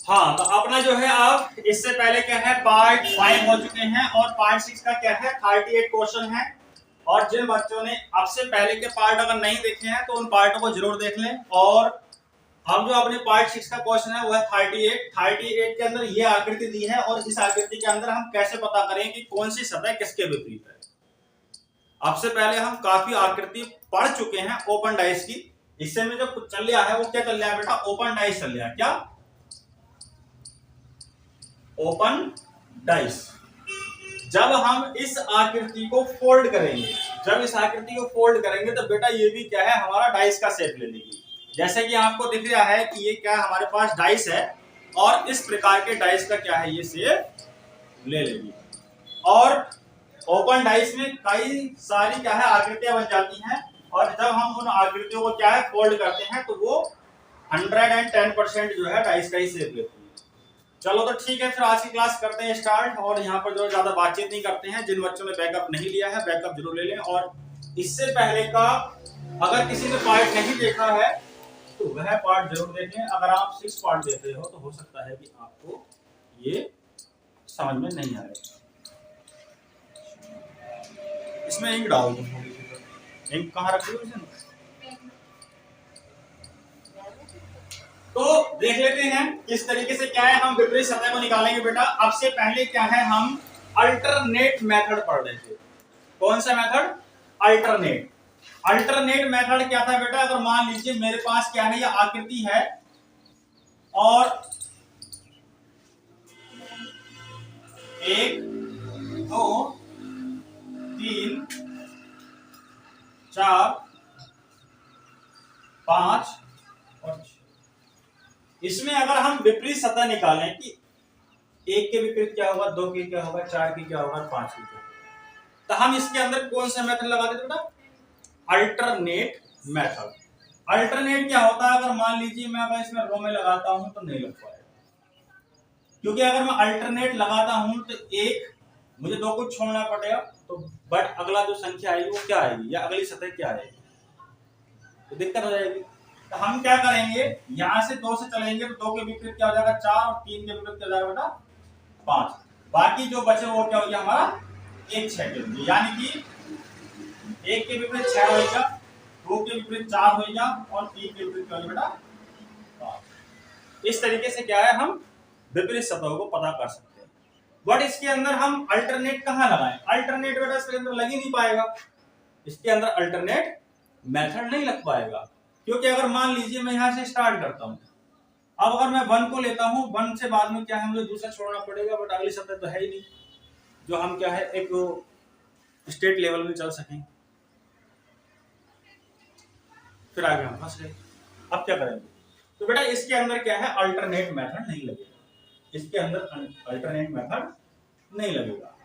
हाँ, तो अपना जो है अब इससे पहले क्या है पार्ट 5 हो चुके हैं और पार्ट 6 का क्या है 38 क्वेश्चन है। और जिन बच्चों ने अब से पहले के पार्ट अगर नहीं देखे हैं तो उन पार्टों को जरूर देख लें। और हम जो अपने पार्ट 6 का क्वेश्चन है वो है 38 के अंदर ये आकृति दी है और इस आकृति के अंदर हम कैसे पता करें कि कौन सी सतह किसके विपरीत है। अब से पहले हम काफी आकृति पढ़ चुके हैं ओपन डाइस की। इससे में जो कुछ चल रहा है वो क्या चल रहा है बेटा, ओपन डाइस चल रहा है। क्या ओपन डाइस। जब हम इस आकृति को फोल्ड करेंगे, तो बेटा ये भी क्या है हमारा डाइस का शेप ले लेगी। जैसे कि आपको दिख रहा है कि ये क्या हमारे पास डाइस है और इस प्रकार के डाइस का क्या है ये शेप ले लेगी। और ओपन डाइस में कई सारी क्या है आकृतियां बन जाती हैं और जब हम उन आकृतियों को क्या है फोल्ड करते हैं तो वो 110% जो है डाइस का ही शेप लेती है। चलो तो ठीक है, फिर आज की क्लास करते हैं स्टार्ट। और यहाँ पर जो ज्यादा बातचीत नहीं करते हैं, जिन बच्चों ने बैकअप नहीं लिया है बैकअप जरूर ले लें। और इससे पहले का अगर किसी ने पार्ट नहीं देखा है तो वह पार्ट जरूर देखें। अगर आप 6 पार्ट देख रहे हो तो हो सकता है कि आपको ये समझ में नहीं आए। इसमें इंक डाल दो, इंक कहाँ रखी हो। तो देख लेते हैं किस तरीके से क्या है हम विपरीत सतह को निकालेंगे बेटा। अब से पहले क्या है हम अल्टरनेट मेथड पढ़ रहे थे। कौन सा मेथड? अल्टरनेट मेथड क्या था बेटा, अगर मान लीजिए मेरे पास क्या है ये आकृति है और 1 2 3 4 5 और 6। इसमें अगर हम विपरीत सतह निकालें कि 1 के विपरीत क्या होगा, 2 के क्या होगा, 4 के क्या होगा, 5 के क्या होगा, तो हम इसके अंदर कौन सा मेथड लगा देते बेटा? Alternate method. अल्टरनेट क्या होता है, अगर मान लीजिए मैं अगर इसमें रो में लगाता हूं तो नहीं लग पाएगा, क्योंकि अगर मैं अल्टरनेट लगाता हूं तो एक मुझे 2 को छोड़ना पड़ेगा, तो बट अगला जो संख्या आएगी वो क्या आएगी या अगली सतह क्या आएगी, तो दिक्कत हो जाएगी। तो हम क्या करेंगे, यहां से 2 से चलेंगे तो 2 के विपरीत क्या हो जाएगा 4 और 3 के विपरीत क्या हो जाएगा बेटा 5। बाकी जो बचे वो क्या हो गया हमारा 1 6 के विपरीत, यानी कि 1 के विपरीत 6 होगा, 2 के विपरीत 4 होगा और 3 के विपरीत क्या होगा बेटा 5। इस तरीके से क्या है हम विपरीत सतहों को पता कर सकते हैं। बट इसके अंदर हम अल्टरनेट कहां लगाएं? अल्टरनेट बेटा इसके अंदर लग ही नहीं पाएगा, इसके अंदर अल्टरनेट मेथड नहीं लग पाएगा। क्योंकि अगर मान लीजिए मैं यहां से स्टार्ट करता हूं, अब अगर मैं 1 को लेता हूं, 1 से बाद में क्या है मुझे दूसरा छोड़ना पड़ेगा, बट अगली सतह तो है ही नहीं जो हम क्या है एक स्टेट लेवल में चल सकें। फिर आगे हम फंस गए। अब क्या करेंगे? तो बेटा इसके अंदर क्या है अल्टरनेट मेथड नहीं लगेगा, इसके अंदर अल्टरनेट मेथड नहीं लगेगा।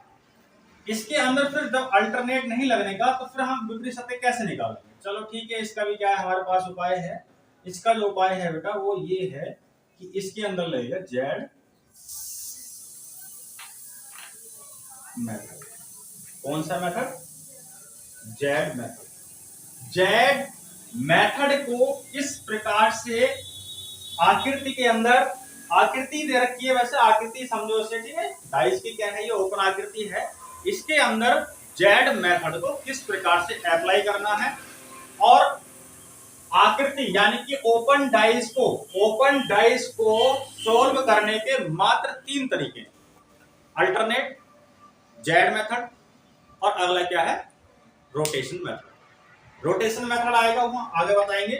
इसके अंदर फिर जब अल्टरनेट नहीं लगने का तो फिर हम विपरीत सतह कैसे निकालेंगे? चलो ठीक है, इसका भी क्या है हमारे पास उपाय है। इसका जो उपाय है बेटा वो ये है कि इसके अंदर लगेगा जेड मेथड। कौन सा method? Z method. Z method को इस प्रकार से आकृति के अंदर, आकृति दे रखी है, वैसे आकृति समझो इसे, ठीक है, डाइस की क्या है ये ओपन आकृति है, इसके अंदर जेड मेथड को किस प्रकार से अप्लाई करना है। और आकृति यानी कि ओपन डाइस को सॉल्व करने के मात्र 3 तरीके, अल्टरनेट, जेड मेथड और अगला क्या है रोटेशन मेथड। रोटेशन मेथड आएगा वो आगे बताएंगे।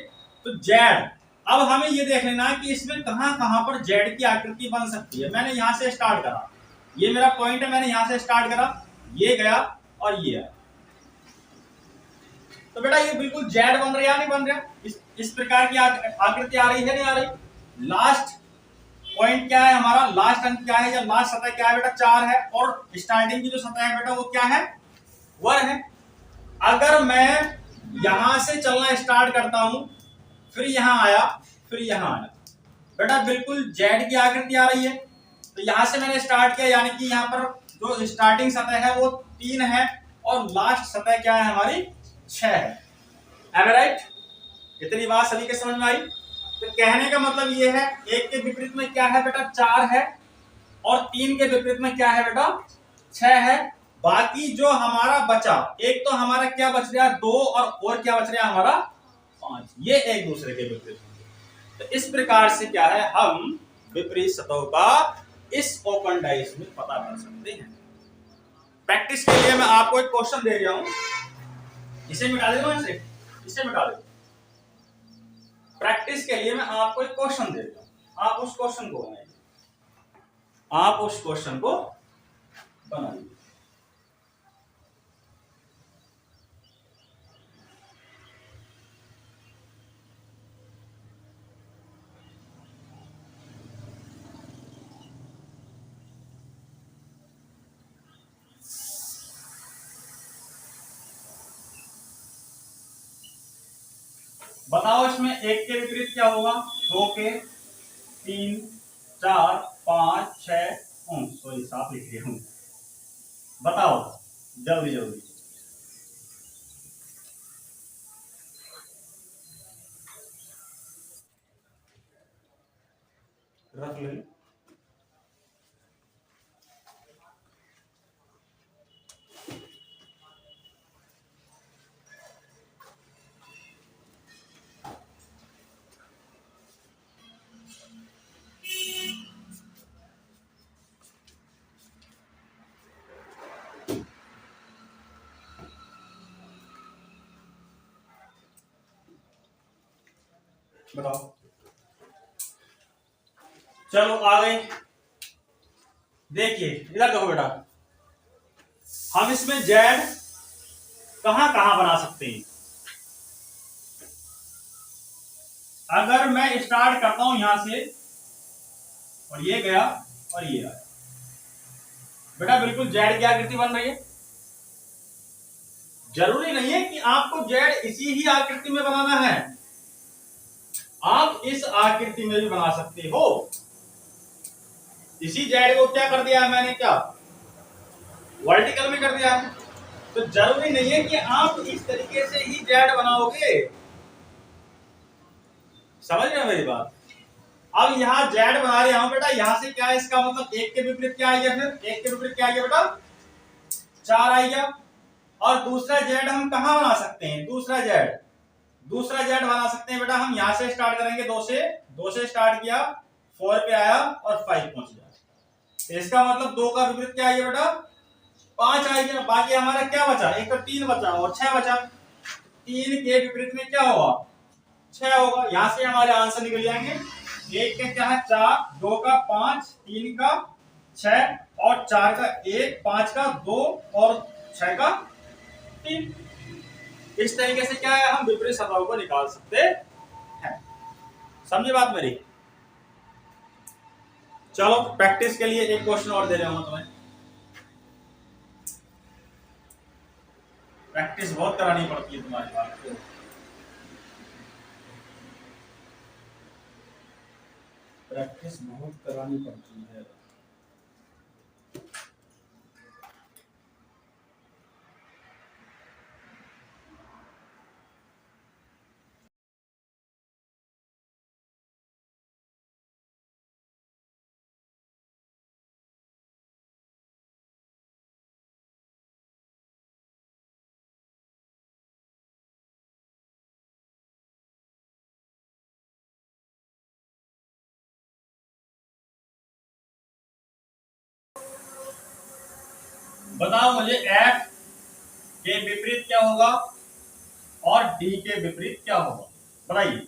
तो जेड, अब हमें ये देख लेना कि इसमें कहां पर जेड की आकृति बन सकती है। मैंने यहां से स्टार्ट करा, ये मेरा पॉइंट है, मैंने यहां से स्टार्ट करा, ये गया और ये आया, तो बेटा ये बिल्कुल जेड बन रहा है नहीं बन रहा? इस प्रकार की आकृति आ रही है नहीं आ रही? लास्ट पॉइंट क्या है हमारा, लास्ट अंक क्या है या लास्ट सतह क्या है बेटा 4 है, और स्टार्टिंग की जो सतह है बेटा वो क्या है 1 है। अगर मैं यहां से चलना स्टार्ट करता हूं, फिर यहां आया, फिर यहां आया, बेटा बिल्कुल जेड की आकृति आ रही है। तो यहां से मैंने स्टार्ट किया, यानी कि यहां पर जो स्टार्टिंग सतह है वो 3 है और लास्ट सतह क्या है हमारी 6 है। एम आई राइट? इतनी बात सभी के समझ में आई? तो कहने का मतलब ये है, एक के विपरीत में क्या है बेटा, 4 है, और 3 के विपरीत में क्या है बेटा, 6 है। बाकी जो हमारा बचा, एक तो हमारा क्या बच गया, 2, और क्या बच रहा हमारा 5, ये एक दूसरे के विपरीत होंगे। तो इस प्रकार से क्या है, हम विपरीत सतहों का इस ओपन डाइस में पता कर सकते हैं। प्रैक्टिस के लिए मैं आपको एक क्वेश्चन दे रहा हूं, इसे मिटा देगा, इसे मिटा दो। प्रैक्टिस के लिए मैं आपको एक क्वेश्चन दे रहा हूं, आप उस क्वेश्चन को बनाइए, आप उस क्वेश्चन को बनाइए। बताओ इसमें एक के विपरीत क्या होगा, 2 के, 3, 4, 5, 6, सॉरी साफ लिख रही हूं, बताओ जल्दी जल्दी। रख ले। बताओ, चलो आ गए। देखिए इधर देखो बेटा, हम इसमें जेड कहां कहां बना सकते हैं। अगर मैं स्टार्ट करता हूं यहां से, और ये गया और ये आया, बेटा बिल्कुल जेड की आकृति बन रही है। जरूरी नहीं है कि आपको जेड इसी ही आकृति में बनाना है, आप इस आकृति में भी बना सकते हो। इसी जेड को क्या कर दिया है मैंने, क्या वर्टिकल में कर दिया है। तो जरूरी नहीं है कि आप इस तरीके से ही जेड बनाओगे, समझ रहे हो मेरी बात। अब यहाँ जेड बना रहे हूं बेटा, यहां से क्या है, इसका मतलब एक के विपरीत क्या आ गया, फिर एक के विपरीत क्या आ गया बेटा, 4 आ गया। और दूसरा जेड हम कहां बना सकते हैं, दूसरा जेड बना सकते हैं बेटा, हम यहां से स्टार्ट करेंगे, 2 से स्टार्ट किया, 4 पे आया और 5 पहुंच गया। तो इसका मतलब 2 का विपरीत क्या आ गया बेटा, 5 आ गया। बाकी हमारा क्या बचा, एक तो 3 बचा और 6 बचा। 3 के विपरीत में क्या होगा, 6 होगा। यहां से हमारे आंसर निकल जाएंगे, एक का क्या है 4, 2 का 5, 3 का 6, और 4 का 1, 5 का 2, और 6 का 3। इस तरीके से क्या है, हम विपरीत सतहों को निकाल सकते हैं। समझे बात मेरी। चलो प्रैक्टिस के लिए एक क्वेश्चन और दे रहा हूं तुम्हें, प्रैक्टिस बहुत करानी पड़ती है तुम्हारी बात को। प्रैक्टिस बहुत करानी पड़ती है। बताओ मुझे एफ के विपरीत क्या होगा और डी के विपरीत क्या होगा, बताइए।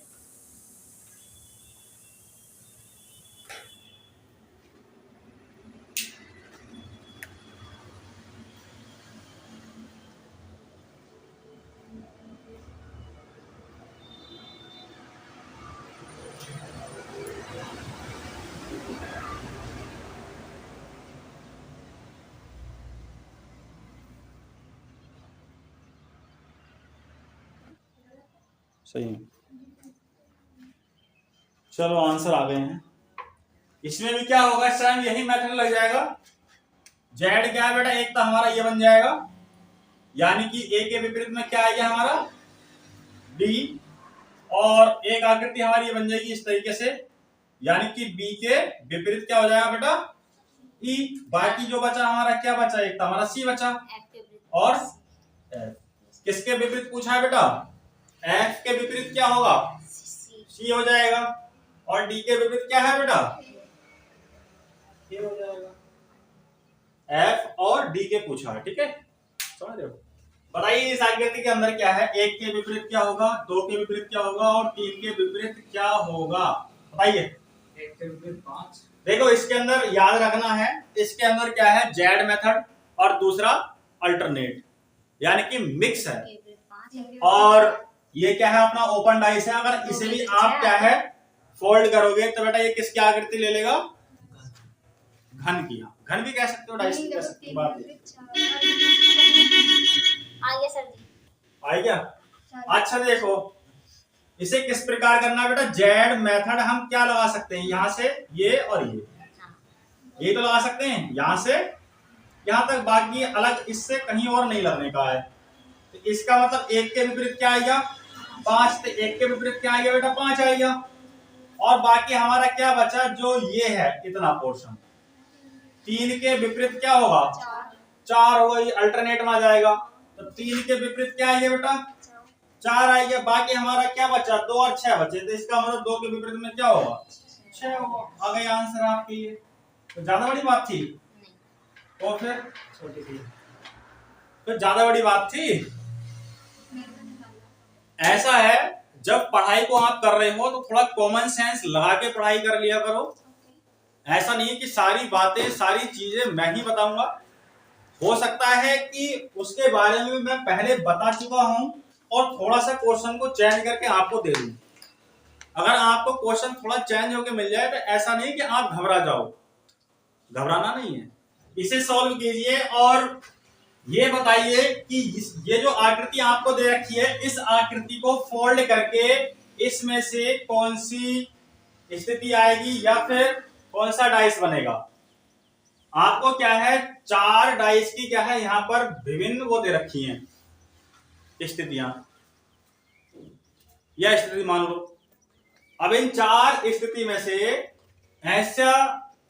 सही है। चलो आंसर आ गए हैं। इसमें भी क्या होगा, सेम यही मेथड लग जाएगा। जेड क्या है बेटा, एक तो हमारा ये बन जाएगा, यानी कि ए के विपरीत में क्या आएगा हमारा डी, और एक आकृति हमारी बन जाएगी इस तरीके से, यानी कि बी के विपरीत क्या हो जाएगा बेटा, ई। बाकी जो बचा हमारा क्या बचा, एक तो हमारा सी बचा और एफ। किसके विपरीत पूछा है बेटा, एफ के विपरीत क्या होगा, सी हो जाएगा। और डी के विपरीत क्या है बेटा, ए हो जाएगा। एफ और डी के पूछा है, ठीक है, समझ रहे हो। बताइए इस आकृति के अंदर क्या है, एक के विपरीत क्या होगा, दो के विपरीत क्या होगा और तीन के विपरीत क्या होगा, बताइए। एक के विपरीत 5। देखो इसके अंदर याद रखना है, इसके अंदर क्या है, जेड मेथड और दूसरा अल्टरनेट, यानी कि मिक्स है। और ये क्या है, अपना ओपन डाइस है। अगर इसे भी आप क्या है फोल्ड करोगे तो बेटा ये किसकी आकृति ले लेगा, घन की। घन भी कह सकते हो, डाइस भी कह सकते हो, बात आगे सर जी आई क्या। अच्छा देखो इसे किस प्रकार करना है बेटा, जेड मेथड हम क्या लगा सकते हैं, यहाँ से ये और ये तो लगा सकते हैं, यहाँ से यहाँ तक, बाकी अलग इससे कहीं और नहीं लगने का है। तो इसका मतलब एक के विपरीत क्या आएगा, 5, तो एक के विपरीत क्या आएगा बेटा, 5 आएगा। और बाकी हमारा क्या बचा, जो ये है इतना पोर्शन, 3 के विपरीत क्या होगा, 4 होगा, ये अल्टरनेट में आ जाएगा। तो 3 के विपरीत क्या आएगा बेटा, 4 आएगा। बाकी हमारा क्या बचा, 2 और 6 बचे, तो इसका मतलब 2 के विपरीत में क्या होगा, 6 होगा। आ गई आंसर आपकी ये, तो ज्यादा बड़ी बात थी, तो फिर छोटी थी, तो ज्यादा बड़ी बात थी। ऐसा है जब पढ़ाई को आप कर रहे हो तो थोड़ा कॉमन सेंस लगा के पढ़ाई कर लिया करो। ऐसा नहीं है कि सारी बातें सारी चीजें मैं ही बताऊंगा, हो सकता है कि उसके बारे में मैं पहले बता चुका हूं और थोड़ा सा क्वेश्चन को चेंज करके आपको दे दूं। अगर आपको क्वेश्चन थोड़ा चेंज होके मिल जाए तो ऐसा नहीं कि आप घबरा जाओ, घबराना नहीं है। इसे सॉल्व कीजिए और ये बताइए कि ये जो आकृति आपको दे रखी है, इस आकृति को फोल्ड करके इसमें से कौन सी स्थिति आएगी या फिर कौन सा डाइस बनेगा। आपको क्या है, 4 डाइस की क्या है यहां पर विभिन्न वो दे रखी हैं स्थितियां, यह स्थिति मान लो। अब इन 4 स्थिति में से ऐसा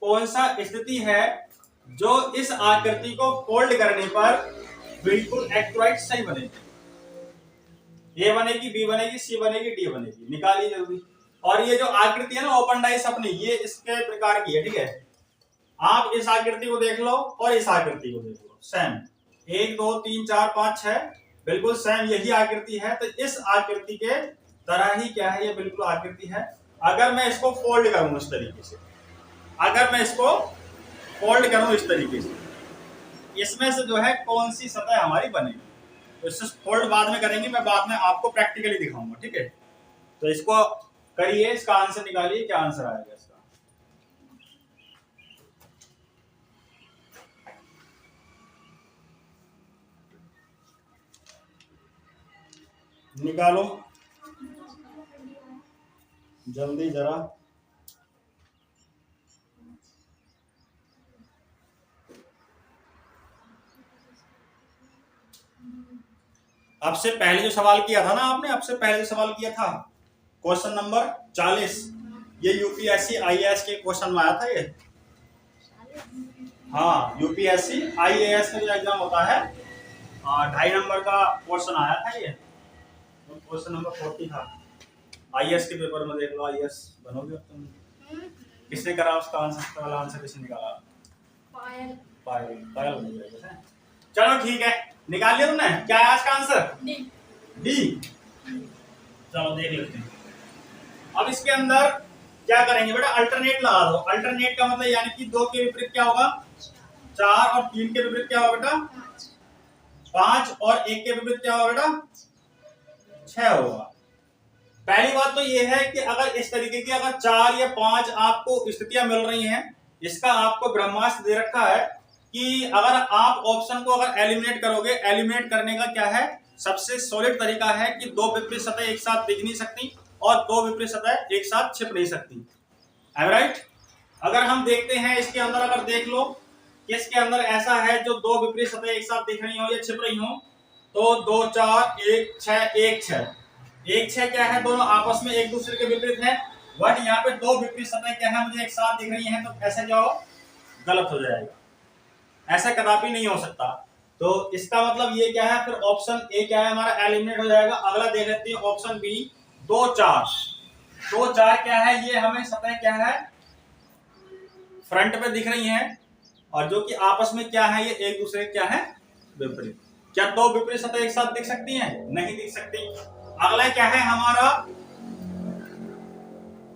कौन सा स्थिति है जो इस आकृति को फोल्ड करने पर बिल्कुल एक्यूरेट सही बनेगी, ए बनेगी, बी बनेगी, सी बनेगी, डी बनेगी, निकालिए जल्दी। और ये जो आकृति है ना ओपन डाइस अपनी, ये इसके प्रकार की है, ठीक है। आप इस आकृति को देख लो और इस आकृति को देख लो, सेम 1 2 3 4 5 6 बिल्कुल सेम यही आकृति है। तो इस आकृति के तरह ही क्या है, ये बिल्कुल आकृति है। अगर मैं इसको फोल्ड करूं इस तरीके से, अगर मैं इसको फोल्ड करूं इस तरीके से, इसमें से जो है कौन सी सतह हमारी बनेगी, तो इससे फोल्ड बाद में करेंगे, मैं बाद में आपको प्रैक्टिकली दिखाऊंगा, ठीक है। तो इसको करिए, इसका आंसर निकालिए, क्या आंसर आएगा इसका। निकालो जल्दी जरा। आपसे पहले जो सवाल किया था ना आपने, आपसे पहले जो सवाल किया था क्वेश्चन नंबर 40, ये यूपीएससी आईएएस के क्वेश्चन में आया था ये। हाँ यूपीएससी आईएएस का जो एग्जाम होता है 2.5 नंबर का क्वेश्चन आया था ये, क्वेश्चन नंबर 40 था। आईएएस के पेपर में देख लो, आईएएस बनोगे तुम। किसने करा उसका आंसर, वाला आंसर किसने निकाला, पायल पायल बन जाएगा। चलो ठीक है, निकाल लिया तुमने, क्या है आज का आंसर, डी। चलो देख लेते हैं। अब इसके अंदर क्या करेंगे बेटा, अल्टरनेट लगा दो। अल्टरनेट का मतलब यानी कि 2 के विपरीत क्या होगा, 4 और 3 के विपरीत क्या होगा बेटा, 5 और 1 के विपरीत क्या होगा बेटा, 6 होगा। पहली बात तो ये है कि अगर इस तरीके की अगर 4 या 5 आपको स्थितियां मिल रही हैं, इसका आपको ब्रह्मास्त्र दे रखा है कि अगर आप ऑप्शन को अगर एलिमिनेट करोगे, एलिमिनेट करने का क्या है, सबसे सॉलिड तरीका है कि 2 विपरीत सतह एक साथ दिख नहीं सकती और 2 विपरीत सतह एक साथ छिप नहीं सकती, राइट। अगर हम देखते हैं इसके अंदर, अगर देख लो इसके अंदर ऐसा है जो 2 विपरीत सतह एक साथ दिख रही हो या छिप रही हो, तो 2 4 1 6 1 6 1 6 क्या है, दोनों आपस में एक दूसरे के विपरीत है, बट यहाँ पे दो विपरीत सतह क्या है मुझे एक साथ दिख रही हैं, तो ऐसा क्या हो, गलत हो जाएगा, ऐसा कदापि नहीं हो सकता। तो इसका मतलब ये क्या है, फिर ऑप्शन ए क्या है हमारा एलिमिनेट हो जाएगा। अगला देख लेते हैं ऑप्शन बी, 2 4। 2 4 क्या है, ये हमें सतह क्या है फ्रंट पे दिख रही हैं, और जो कि आपस में क्या है, ये एक दूसरे क्या है विपरीत। क्या दो विपरीत सतह एक साथ दिख सकती हैं? नहीं दिख सकती। अगला क्या है हमारा,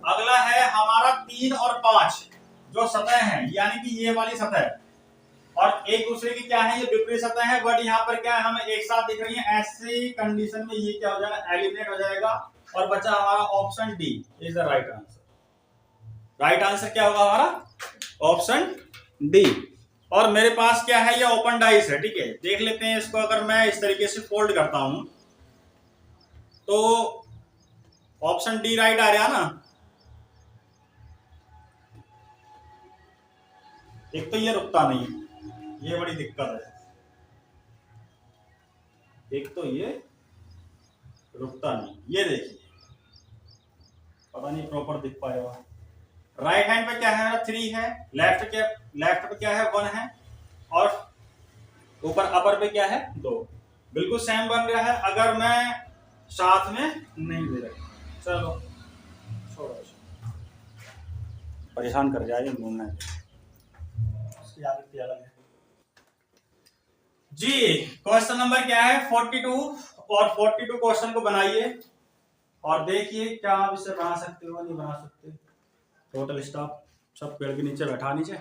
अगला है हमारा 3 और 5 जो सतह है, यानी कि ये वाली सतह और एक दूसरे की क्या है, ये विपरीत सतह है, बट यहाँ पर क्या है हमें एक साथ दिख रही है। ऐसी कंडीशन में ये क्या हो जाएगा, एलिमिनेट हो जाएगा, और बचा हमारा option D is the right answer. Right answer क्या होगा हमारा, ऑप्शन डी। और मेरे पास क्या है, ये ओपन डाइस है, ठीक है। देख लेते हैं इसको, अगर मैं इस तरीके से फोल्ड करता हूं तो ऑप्शन डी राइट आ रहा ना। एक तो ये रुकता नहीं, ये बड़ी दिक्कत है, एक तो ये रुकता नहीं, ये देखिए पता नहीं प्रॉपर दिख पाएगा। राइट हैंड पे क्या है, 3 है, लेफ्ट पे क्या है, 1 है, और ऊपर अपर पे क्या है, 2। बिल्कुल सेम बन रहा है, अगर मैं साथ में नहीं दे रहा। चलो छोड़ो, परेशान कर जाए बोलना है, उसकी आदत अलग है जी। क्वेश्चन नंबर क्या है, 42, और 42 क्वेश्चन को बनाइए और देखिए क्या आप इसे बना सकते हो नहीं बना सकते। टोटल स्टाफ सब पेड़ के नीचे बैठा, नीचे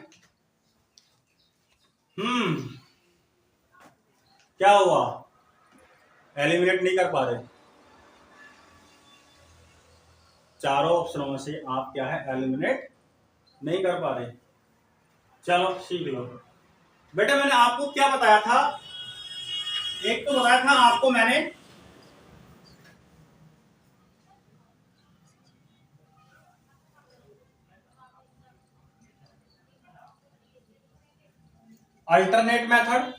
क्या हुआ, एलिमिनेट नहीं कर पा रहे। चारों ऑप्शनों में से आप क्या है, एलिमिनेट नहीं कर पा रहे। चलो सीख लो बेटा। मैंने आपको क्या बताया था, एक तो बताया था आपको मैंने अल्टरनेट मेथड,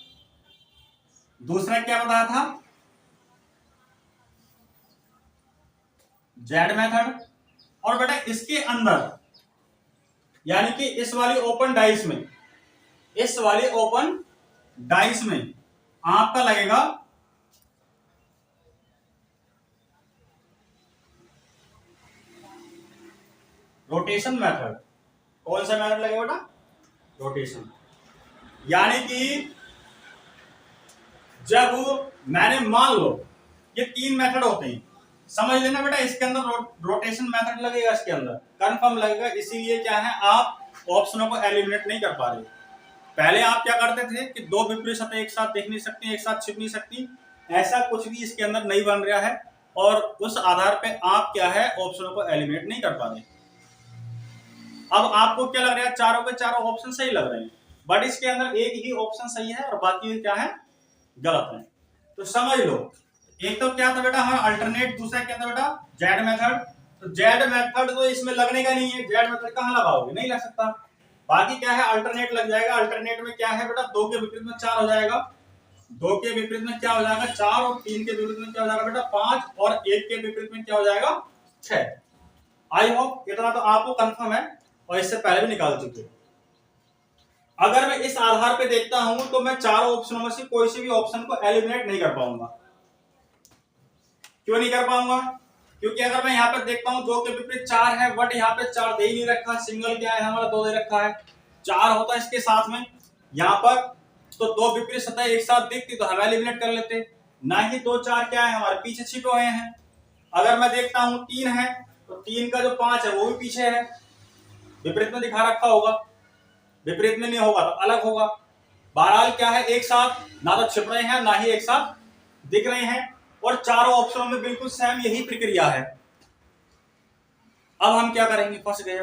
दूसरा क्या बताया था, जेड मेथड, और बेटा इसके अंदर यानी कि इस वाली ओपन डाइस में, इस वाली ओपन डाइस में आपका लगेगा रोटेशन मेथड। कौन सा मेथड लगेगा बेटा, रोटेशन। यानी कि जब मैंने मान लो ये 3 मेथड होते हैं, समझ लेना बेटा, इसके अंदर रोटेशन मेथड लगेगा, इसके अंदर कंफर्म लगेगा। इसीलिए क्या है, आप ऑप्शनों को एलिमिनेट नहीं कर पा रहे। पहले आप क्या करते थे कि दो विपरीत सतह एक साथ देख नहीं सकती, एक साथ छिप नहीं सकती, ऐसा कुछ भी इसके अंदर नहीं बन रहा है, और उस आधार पे आप क्या है, ऑप्शनों को एलिमिनेट नहीं कर पा रहे। अब आपको क्या लग रहा है, चारों के चारों ऑप्शन सही लग रहे हैं, बट इसके अंदर एक ही ऑप्शन सही है और बाकी क्या है, गलत है। तो समझ लो, एक तो क्या था बेटा हमारा अल्टरनेट, दूसरा क्या था बेटा जेड मेथड। तो जेड मेथड तो इसमें लगने का नहीं है, जेड मेथड कहां लगाओगे, नहीं लग सकता। बाकी क्या है, अल्टरनेट लग जाएगा। अल्टरनेट में क्या है बेटा, 2 के विपरीत में 4 हो जाएगा, 2 के विपरीत में क्या हो जाएगा, 4, और 3 के विपरीत में क्या हो जाएगा बेटा 5, और 1 के विपरीत में क्या हो जाएगा 6। आई होप इतना तो आपको कंफर्म है, और इससे पहले भी निकाल चुके। अगर मैं इस आधार पे देखता हूं तो मैं चारों ऑप्शनों में से कोई से भी ऑप्शन को एलिमिनेट नहीं कर पाऊंगा। क्यों नहीं कर पाऊंगा, क्योंकि अगर मैं यहाँ पर देखता हूँ 2 के विपरीत 4 है, बट यहाँ पे 4 दे ही नहीं रखा, सिंगल क्या है हमारा 2 दे रखा है, 4 होता है इसके साथ में यहाँ पर, तो 2 विपरीत सतह एक साथ दिखती तो हम एलिमिनेट कर लेते, ना ही 2 4 क्या है हमारे पीछे छिपे हुए हैं। अगर मैं देखता हूँ 3 है, तो 3 का जो 5 है वो भी पीछे है, विपरीत में दिखा रखा होगा, विपरीत में नहीं होगा तो अलग होगा। बहरहाल क्या है, एक साथ ना तो छिप रहे हैं ना ही एक साथ दिख रहे हैं, और चारों ऑप्शनों में बिल्कुल सेम यही प्रक्रिया है। अब हम क्या करेंगे, फंस गए।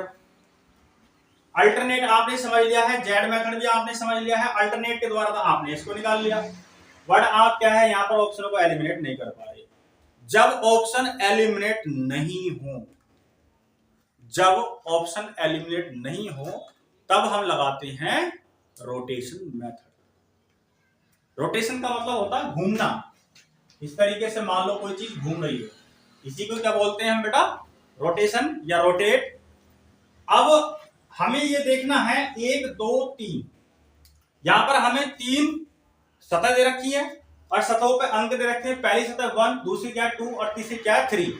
अल्टरनेट आपने समझ लिया है, जेड मेथड भी आपने समझ लिया है, अल्टरनेट के द्वारा तो आपने इसको निकाल लिया, बट आप क्या है यहाँ पर ऑप्शनों को एलिमिनेट नहीं कर पा रहे। जब ऑप्शन एलिमिनेट नहीं हो, जब ऑप्शन एलिमिनेट नहीं हो तब हम लगाते हैं रोटेशन मेथड। रोटेशन का मतलब होता है घूमना। इस तरीके से मान लो कोई चीज घूम रही है, इसी को क्या बोलते हैं हम बेटा, रोटेशन या रोटेट। अब हमें ये देखना है 1 2 3, यहां पर हमें 3 सतह दे रखी है और सतहों पे अंक दे रखे हैं। पहली सतह 1, दूसरी क्या है 2 और तीसरी क्या है 3।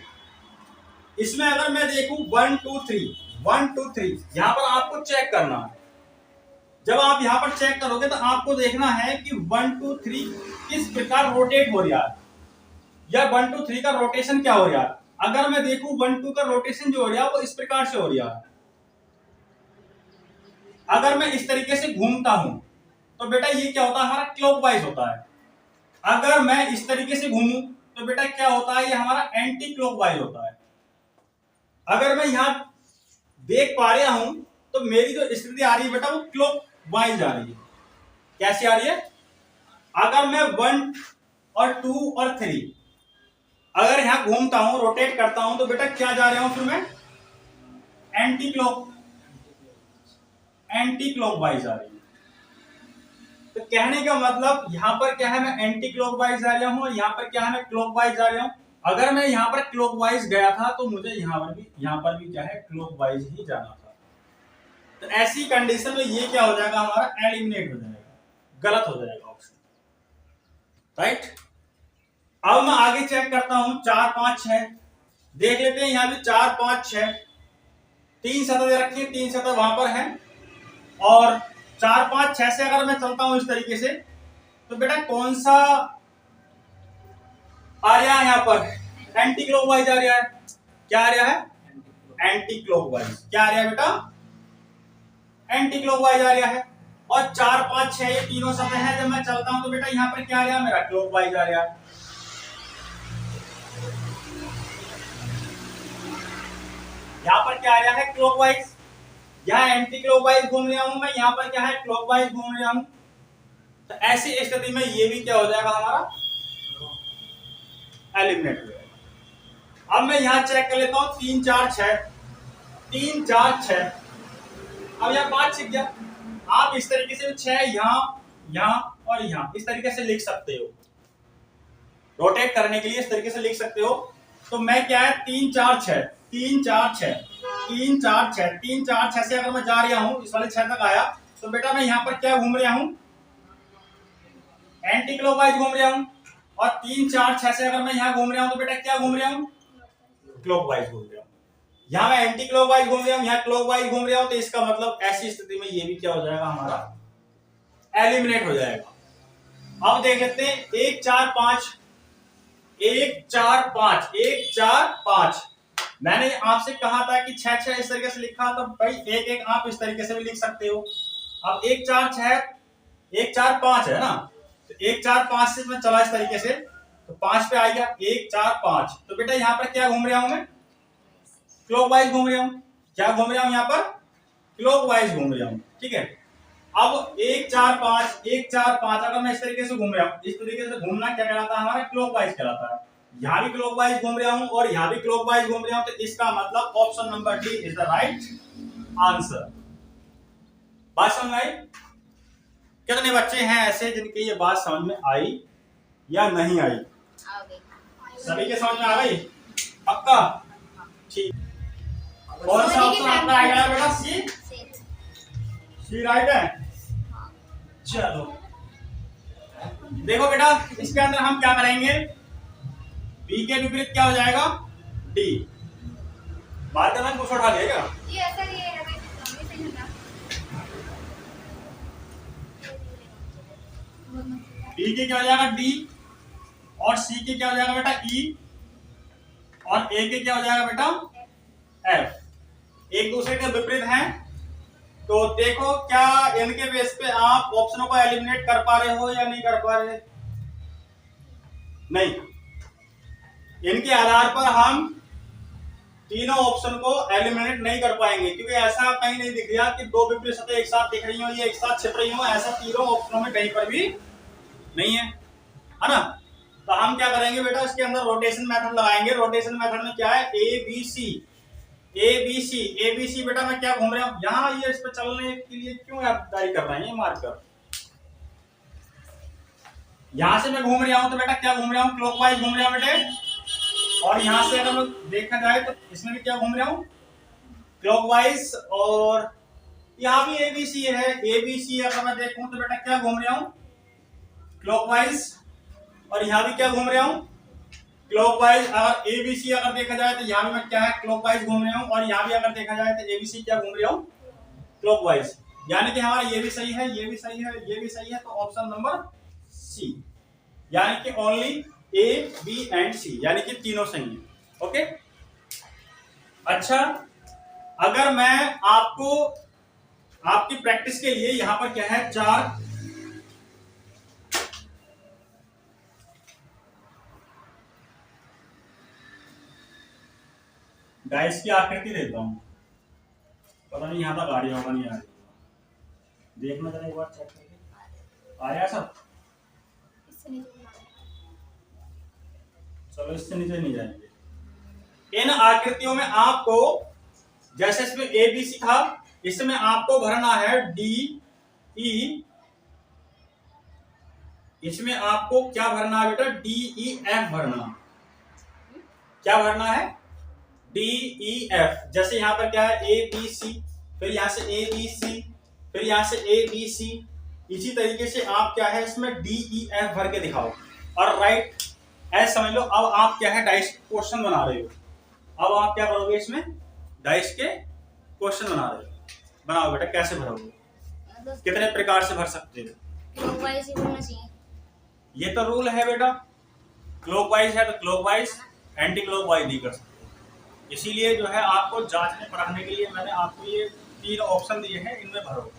इसमें अगर मैं देखूं 1 2 3 1 2 3, यहां पर आपको चेक करना है। जब आप यहां पर चेक करोगे तो आपको देखना है कि 1 2 3 किस प्रकार रोटेट हो रहा है, या 1 2 3 का रोटेशन क्या हो रहा है। अगर मैं देखूं 1 2 का रोटेशन जो हो रहा है वो इस प्रकार से हो रहा है। अगर मैं इस तरीके से घूमता हूं तो बेटा ये क्या होता है, हमारा क्लॉकवाइज होता है। अगर मैं इस तरीके से घूमूं तो बेटा क्या होता है, ये हमारा एंटी क्लॉकवाइज होता है। अगर मैं यहां देख पा रहा हूं तो मेरी जो स्थिति आ रही है बेटा वो क्लॉकवाइज आ रही है। कैसे आ रही है, अगर मैं 1 और 2 और 3 अगर यहां घूमता हूं, रोटेट करता हूं, तो बेटा क्या जा रहा हूं फिर मैं, एंटी क्लॉकवाइज आ रही है। तो कहने का मतलब यहां पर क्या है, मैं एंटी क्लॉकवाइज आ रहा हूं और यहां पर क्या है, मैं क्लॉकवाइज आ रहा हूं। अगर मैं यहां पर क्लॉकवाइज गया था तो मुझे यहां पर भी क्या है, क्लॉकवाइज ही जाना था। तो ऐसी कंडीशन में ये क्या हो जाएगा, हमारा एलिमिनेट हो जाएगा, गलत हो जाएगा ऑप्शन, राइट। अब मैं आगे चेक करता हूं 4 5 6, देख लेते हैं यहां भी 4 5 6, 3 सतह दे रखी है, 3 सतह वहां पर है और 4 5 6 से अगर मैं चलता हूं इस तरीके से तो बेटा कौन सा आ रहा है, यहां पर एंटी क्लॉकवाइज आ रहा है। क्या आ रहा है, एंटी क्लॉकवाइज। क्या आ रहा है बेटा, एंटी क्लॉकवाइज आ रहा है। और 4 5 6 ये तीनों सतह है, जब मैं चलता हूं तो बेटा यहां पर क्या आ रहा है, मेरा क्लॉकवाइज आ रहा है। यहां पर क्या आ रहा है, क्लॉकवाइज। यहां एंटी क्लॉकवाइज घूम रहा हूं मैं, यहां पर क्या है, क्लॉकवाइज घूम रहा हूं। तो ऐसी स्थिति में ये भी क्या हो जाएगा, हमारा एलिमिनेट हो जाएगा। अब मैं यहां चेक कर लेता हूं 3 4 6, 3 4 6, अब यहां 5 सीख गया। आप इस तरीके से 6 यहां और यहां इस तरीके से लिख सकते हो, रोटेट करने के लिए इस तरीके से लिख सकते हो। तो मैं क्या है 3 4 6 3 4 6 3 4 6 3 4 6 से अगर मैं जा रहा हूं, इस वाले 6 तक आया तो बेटा मैं यहां पर क्या घूम रहा हूं, एंटी क्लॉकवाइज घूम रहा हूं। और 3 4 6 से अगर मैं यहां घूम रहा हूं तो बेटा क्या घूम रहा हूं, क्लॉकवाइज घूम रहा हूं। यहां मैं एंटी क्लॉकवाइज घूम रहा हूं, यहां क्लॉकवाइज घूम रहा हूं। तो इसका मतलब ऐसी स्थिति में ये भी क्या हो जाएगा, हमारा एलिमिनेट हो जाएगा। अब देख लेते हैं 1 4 5 1 4 5 1 4 5। मैंने आपसे कहा था कि 6 6 इस तरीके से लिखा, तो भाई 1 1 आप इस तरीके से भी लिख सकते हो। अब 1 4 6 1 4 5 है ना, तो 1 4 5 से मैं चला इस तरीके से तो 5 पे आ गया 1 4 5। तो बेटा यहां पर क्या घूम रहा हूं मैं, क्लॉकवाइज घूम रहा हूं। क्या घूम रहा हूं, यहां पर क्लॉकवाइज घूम रहा हूं, ठीक है। अब 1 4 5 1 4 5 अगर मैं इस तरीके से घूम रहा हूं, इस तरीके से घूमना क्या कहलाता है, हमारा क्लॉकवाइज कहलाता है। यहां भी क्लॉकवाइज घूम रहा हूं और यहां भी क्लॉकवाइज घूम रहा हूं, तो इसका मतलब option number D is the right answer. बात समझ आई। कितने बच्चे हैं ऐसे जिनकी ये बात समझ में आई या नहीं आई, सभी के समझ में आ गई, पक्का, ठीक। कौन सा ऑप्शन आपका राइट है बेटा, सी राइट है। चलो देखो बेटा, इसके अंदर हम क्या करेंगे, बी के विपरीत क्या हो जाएगा, डी। बात करना कुछ उठा लिया क्या, बी के क्या हो जाएगा डी, और सी के क्या हो जाएगा बेटा ई, और ए के क्या हो जाएगा बेटा एफ। एक दूसरे के विपरीत हैं। तो देखो क्या इनके बेस पे आप ऑप्शनों को एलिमिनेट कर पा रहे हो या नहीं कर पा रहे, नहीं। इनके आधार पर हम तीनों ऑप्शन को एलिमिनेट नहीं कर पाएंगे, क्योंकि ऐसा कहीं नहीं दिख रहा कि दो विपरीत सतह एक साथ दिख रही हो, ये एक साथ छिप रही हो, ऐसा तीनों ऑप्शनों में कहीं पर भी नहीं है ना। तो हम क्या करेंगे बेटा, इसके अंदर रोटेशन मेथड लगाएंगे। रोटेशन मेथड में क्या है, A B C A B C A B C. बेटा मैं क्या घूम रहा हूं यहाँ, ये इस पर चलने के लिए क्यों आप दाई कर रहे हैं, ये मार्कर यहां से मैं घूम रहा हूं, तो बेटा क्या घूम रहा हूं, क्लॉकवाइज घूम रहा हूं बेटे। और यहाँ से अगर देखा जाए तो इसमें भी क्या घूम रहा हूँ क्लॉकवाइज, और यहाँ भी एबीसी है, एबीसी अगर मैं देखूं तो बेटा क्या घूम रहा हूँ क्लॉकवाइज, और यहाँ भी क्या घूम रहा हूँ क्लॉकवाइज। अगर एबीसी अगर देखा जाए तो यहाँ भी मैं क्या है क्लॉकवाइज घूम रहा हूँ, और यहाँ भी अगर देखा जाए तो एबीसी क्या घूम रहा हूँ क्लॉकवाइज। यानी कि हमारा ये भी सही है, ये भी सही है, ये भी सही है, तो ऑप्शन नंबर सी, यानी कि ओनली ए बी एंड सी, यानी कि तीनों सही है। ओके, अच्छा अगर मैं आपको आपकी प्रैक्टिस के लिए यहां पर क्या है 4 डाइस की आकृति देता हूं, पता नहीं यहां तक आ रही होगा नहीं आ रही, देखना जरा एक बार चेक करके आ रहा सब। चलो इससे नीचे नहीं जाएंगे। इन आकृतियों में आपको जैसे इसमें ए बी सी था, इसमें आपको भरना है डी ई, इसमें आपको क्या भरना है बेटा डी ई एफ भरना। क्या भरना है डी ई एफ। जैसे यहां पर क्या है ए बी सी, फिर यहां से ए बी सी, फिर यहां से ए बी सी, इसी तरीके से आप क्या है इसमें डी ई एफ भर के दिखाओ और राइट ऐसे समझ लो। अब आप क्या है डाइस क्वेश्चन बना रहे हो, अब आप क्या करोगे इसमें डाइस के क्वेश्चन बना रहे हो, बनाओ बेटा कैसे भरोगे, कितने प्रकार से भर सकते हो। क्लॉकवाइज ही होना चाहिए, ये तो रूल है बेटा, क्लॉकवाइज है तो क्लॉकवाइज, एंटी क्लॉकवाइज नहीं कर सकते। इसीलिए जो है आपको जांचने पढ़ाने के लिए मैंने आपको ये 3 ऑप्शन दिए हैं, इनमें भरो।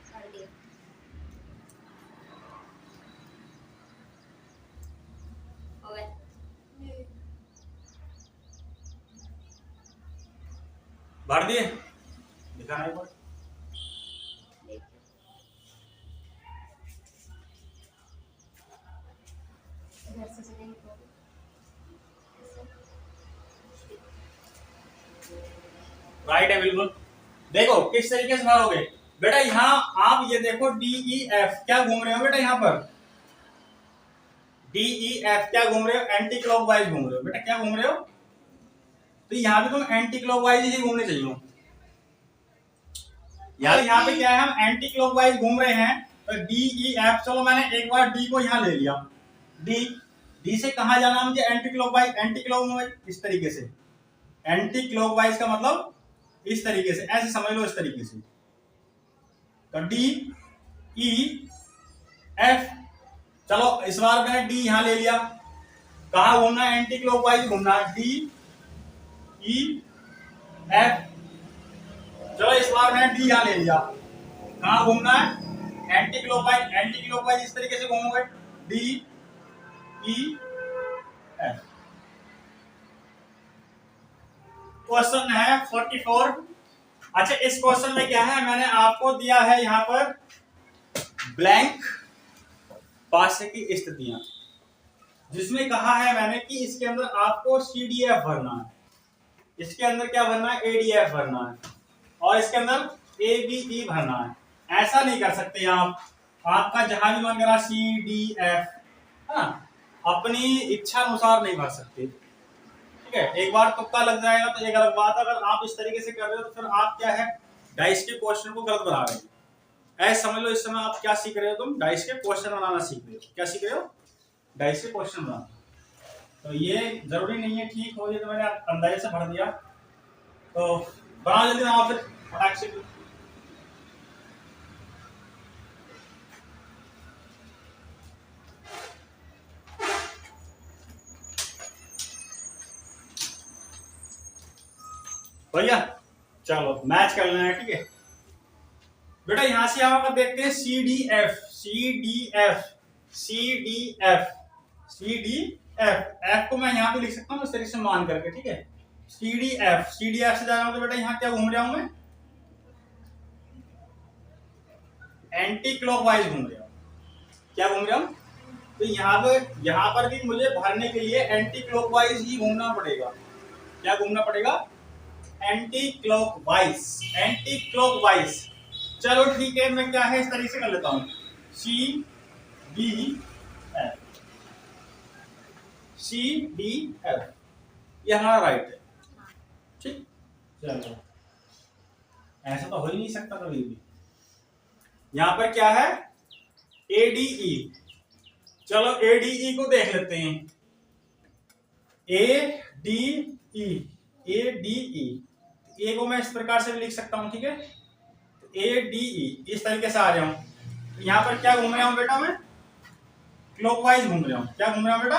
कर दिया। हो गया। भर दिए, दिखाना एक बार। घर से चलेंगे तो राइट है बिल्कुल। देखो किस तरीके से भरोगे बेटा, यहाँ आप ये देखो डी ई एफ क्या घूम रहे हो बेटा, यहाँ पर डी ई एफ क्या घूम रहे हो एंटी क्लॉकवाइज घूम रहे हो बेटा, क्या घूम रहे हो, तो यहाँ पे तुम एंटी क्लॉकवाइज ही घूमने चाहिए। यार यहाँ पे क्या है हम एंटी क्लॉकवाइज घूम रहे हैं, तो डी ई एफ, चलो मैंने एक बार डी को यहाँ ले लिया, डी डी से कहाँ जाना मुझे एंटी क्लॉकवाइज, एंटी क्लॉकवाइज इस तरीके से, एंटी क्लॉकवाइज का मतलब इस तरीके से, ऐसे समझ लो इस तरीके से, तो डी ई एफ। चलो इस बार मैंने डी यहां ले लिया, कहा घूमना है एंटी क्लॉकवाइज घूमना है, डी ई एफ। चलो इस बार मैंने डी यहां ले लिया, कहा घूमना है एंटी क्लॉकवाइज, एंटी क्लॉकवाइज इस तरीके से घूमोगे डी ई एफ। क्वेश्चन है 44। अच्छा इस क्वेश्चन में क्या है, मैंने आपको दिया है यहां पर ब्लैंक पासे की स्थितियां, जिसमें कहा है मैंने कि इसके अंदर आपको CDF भरना है, इसके अंदर क्या भरना है ADF भरना है, और इसके अंदर ABE भरना है। ऐसा नहीं कर सकते आप, आपका जहां भी मन करा CDF, हाँ अपनी इच्छा अनुसार नहीं भर सकते, ठीक है। एक बार तुक्का लग जाएगा तो एक अलग बात, अगर आप इस तरीके से कर रहे हो तो फिर आप क्या है डाइस के क्वेश्चन को गलत बना रहे हैं। ऐसे समझ लो इस समय आप क्या सीख रहे हो, तुम डाइस के क्वेश्चन बनाना सीख रहे हो। क्या सीख रहे हो, डाइस के क्वेश्चन बनाना। तो ये जरूरी नहीं है ठीक हो, ये तो मैंने अंदाजे से भर दिया, तो बना जल्दी ना फिर फटाक से। भैया चलो मैच कर लेना है, ठीक है बेटा। यहां से हम देखते हैं CDF, CDF, CDF, CDF, F को मैं यहाँ पे लिख सकता हूँ इस तरीके से मान करके, ठीक है। CDF, CDF से जा रहा हूं तो बेटा यहाँ क्या घूम रहा हूं मैं एंटी क्लॉकवाइज घूम रहा हूं। क्या घूम रहा हूं, तो यहाँ पर भी मुझे भरने के लिए एंटी क्लॉकवाइज ही घूमना पड़ेगा। क्या घूमना पड़ेगा, एंटी क्लॉकवाइज, एंटी क्लॉकवाइज। चलो ठीक है, मैं क्या है इस तरीके से कर लेता हूं, C D F, C D F, ये हमारा राइट है, ठीक। चलो ऐसा तो हो ही नहीं सकता कभी भी। यहां पर क्या है, एडीई। चलो एडीई को देख लेते हैं, A D E, A D E, ए को मैं इस प्रकार से भी लिख सकता हूं, ठीक है। ए डी ई इस तरीके से आ रहा हूं। यहां पर क्या घूम रहा हूं बेटा, मैं क्लॉकवाइज घूम रहा हूं। क्या घूम रहा हूं बेटा,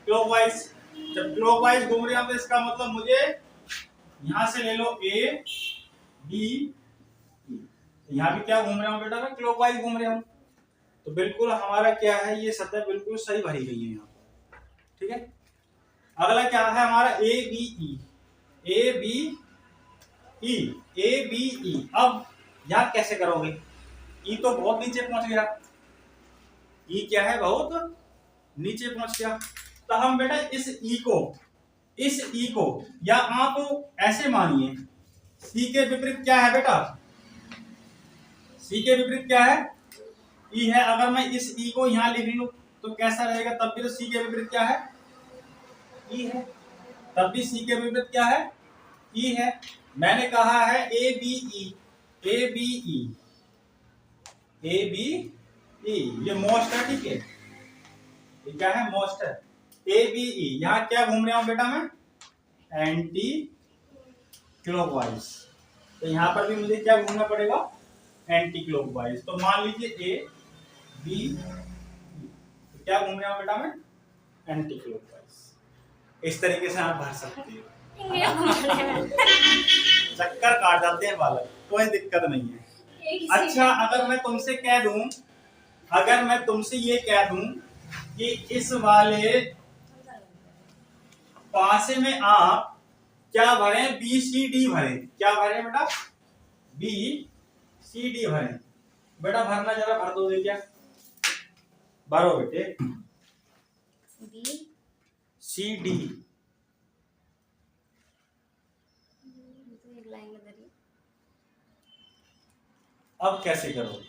क्लॉकवाइज। जब क्लॉकवाइज घूम रहा हूं तो इसका मतलब मुझे यहां से ले लो ए डी ई, यहां भी क्या घूम रहा हूं बेटा, मैं क्लॉकवाइज घूम रहा हूं। तो बिल्कुल हमारा क्या है, ये सतह बिल्कुल सही भरी गई है यहाँ, ठीक है। अगला क्या है हमारा, A B E, A B E, A B E. अब यहां कैसे करोगे, ई तो बहुत नीचे पहुंच गया, ई क्या है बहुत नीचे पहुंच गया। तो हम बेटा इस ई को, इस ई को, या आप ऐसे मानिए, सी के विपरीत क्या है बेटा, सी के विपरीत क्या है, ई है। अगर मैं इस ई को यहां लिख लूं तो कैसा रहेगा, तब भी तो सी के विपरीत क्या है, ई है। तब भी सी के विपरीत क्या है, ई है। मैंने कहा है A B E, A B E, A B E, ये मोस्ट है, ठीक है। ये क्या है, मोस्ट है। ए बी ई, यहां क्या घूम रहा हूं बेटा मैं, एंटी क्लॉकवाइज। तो यहां पर भी मुझे क्या घूमना पड़ेगा, एंटी क्लॉकवाइज। तो मान लीजिए ए बी, क्या घूम रहा हूं बेटा मैं, एंटी क्लॉकवाइज। इस तरीके से आप भर सकते हो, चक्कर काट जाते हैं बालक, कोई दिक्कत नहीं है। अच्छा अगर मैं तुमसे कह दूं, अगर मैं तुमसे ये कह दूं कि इस वाले पासे में आप क्या भरें, बी सी डी भरें। क्या भरें बेटा, बी सी डी भरें। बेटा भरना जरा भर दो, क्या भरो बेटे, बी सी डी। एक लाइन में धरी, अब कैसे करोगे,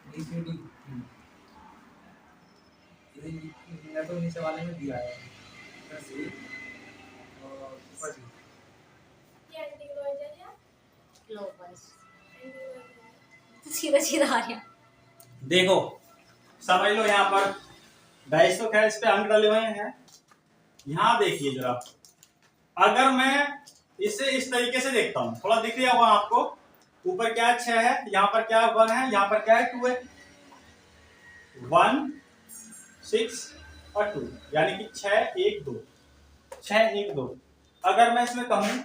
BCD मैं तो नीचे वाले में दिया है, बस ये और ऊपर भी। क्लॉकवाइज सीधा सीधा आ रहा। देखो समझ लो, यहाँ पर डाइस तो खैर इस पे अंक डले हुए हैं। यहाँ देखिए जरा, अगर मैं इसे इस तरीके से देखता हूँ, थोड़ा दिख रहा होगा आपको, ऊपर क्या 6 है, यहाँ पर क्या 1 है, यहाँ पर क्या है 2 है, 1 6 और 2, यानी कि 6 1 2, 6 1 2। अगर मैं इसमें कहूं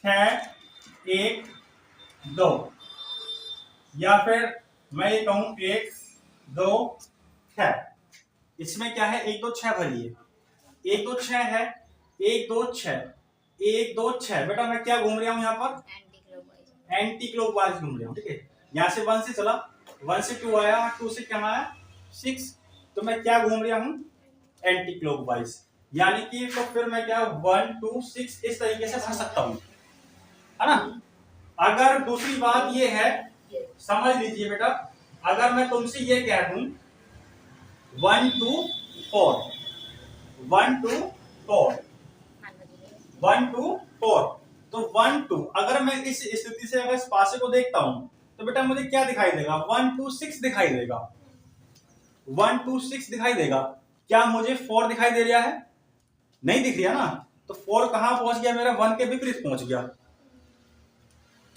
6 1 2, या फिर मैं ये कहूं 1 2 6, इसमें क्या है 1 2 6 भरी है, 1 2 6 है, 1 2 6, 1 2 6। बेटा मैं क्या घूम रहा हूं यहाँ पर, एंटी क्लॉकवाइज, एंटी क्लॉकवाइज घूम रहा हूं, ठीक है। यहाँ से 1 से चला, 1 से 2 आया, 2 से क्या आया 6, तो मैं क्या घूम रहा हूं, एंटी क्लॉकवाइज। यानी कि तो फिर मैं क्या 1 2 6 इस तरीके से भर सकता हूं, है ना। अगर दूसरी बात ये है, समझ लीजिए बेटा, अगर मैं तुमसे ये कह दूं 1 2 4, 1 2 4, 1 2 4, तो 1 2, अगर मैं इस स्थिति से अगर इस पासे को देखता हूं तो बेटा मुझे क्या दिखाई देगा, 1 2 6 दिखाई देगा, 1 2 6 दिखाई देगा। क्या मुझे 4 दिखाई दे रहा है, नहीं दिख रहा ना। तो 4 कहां पहुंच गया, मेरा 1 के विपरीत पहुंच गया।